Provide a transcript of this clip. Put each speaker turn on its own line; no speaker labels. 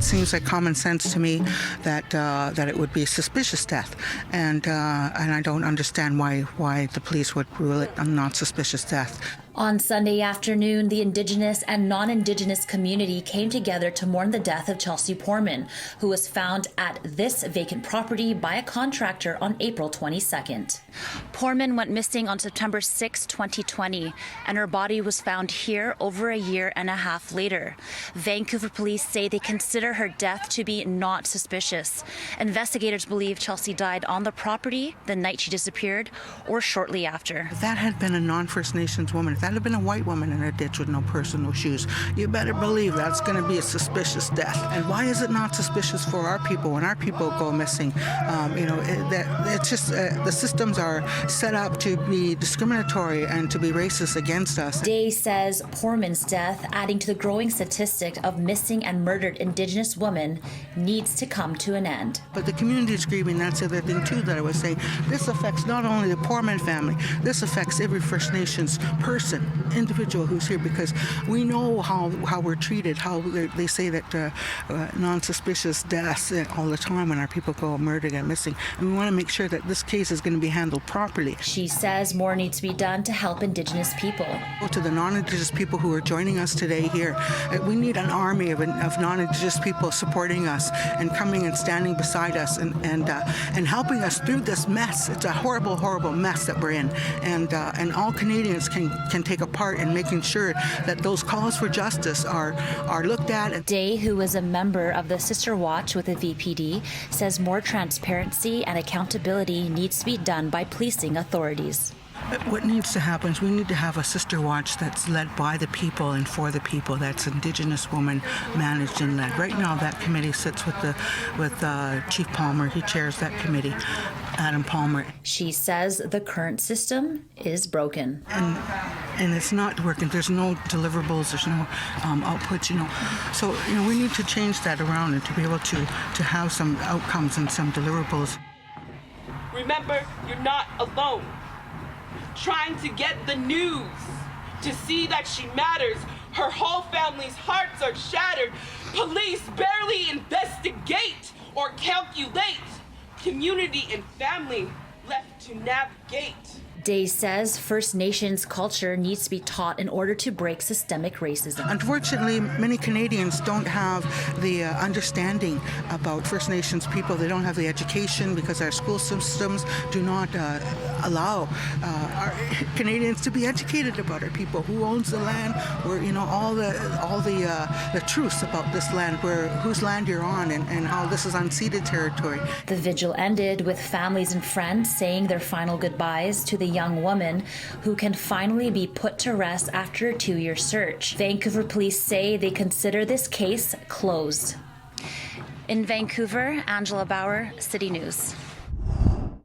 Seems like common sense to me that it would be a suspicious death, and I don't understand why the police would rule it a non-suspicious death.
On Sunday afternoon, the Indigenous and non-Indigenous community came together to mourn the death of Chelsea Poorman, who was found at this vacant property by a contractor on April 22nd. Poorman went missing on September 6, 2020, and her body was found here over a year and a half later. Vancouver police say they consider her death to be not suspicious. Investigators believe Chelsea died on the property the night she disappeared or shortly after.
If that had been a non-First Nations woman, if that had been a white woman in a ditch with no purse and no shoes, you better believe that's going to be a suspicious death. And why is it not suspicious for our people when our people go missing? It's just the systems are set up to be discriminatory and to be racist against us.
Day says Poorman's death, adding to the growing statistic of missing and murdered Indigenous women, needs to come to an end.
But the community is grieving. That's the other thing too that I was saying. This affects not only the Poorman family. This affects every First Nations person, individual who's here, because we know how we're treated, how they say that non-suspicious deaths all the time when our people go murdered and missing. And we want to make sure that this case is going to be handled properly.
She says more needs to be done to help Indigenous people.
To the non-Indigenous people who are joining us today here, we need an army of non-Indigenous people supporting us and coming and standing beside us and helping us through this mess. It's a horrible, horrible mess that we're in, and all Canadians can take a part in making sure that those calls for justice are looked at.
Day, who is a member of the Sister Watch with the VPD, says more transparency and accountability needs to be done by policing authorities.
What needs to happen is we need to have a Sister Watch that's led by the people and for the people, that's Indigenous woman managed and led. Right now that committee sits with Chief Palmer. He chairs that committee, Adam Palmer.
She says the current system is broken.
And it's not working. There's no deliverables, there's no outputs, So, we need to change that around and to be able to have some outcomes and some deliverables.
Remember, you're not alone. Trying to get the news, to see that she matters. Her whole family's hearts are shattered. Police barely investigate or calculate. Community and family left to navigate.
Day says First Nations culture needs to be taught in order to break systemic racism.
Unfortunately, many Canadians don't have the understanding about First Nations people. They don't have the education because our school systems do not allow our Canadians to be educated about our people, who owns the land, or all the truths about this land, whose land you're on, and how this is unceded territory.
The vigil ended with families and friends saying their final goodbyes to the young woman who can finally be put to rest after a 2-year search. Vancouver police say they consider this case closed. In Vancouver, Angela Bauer, City News.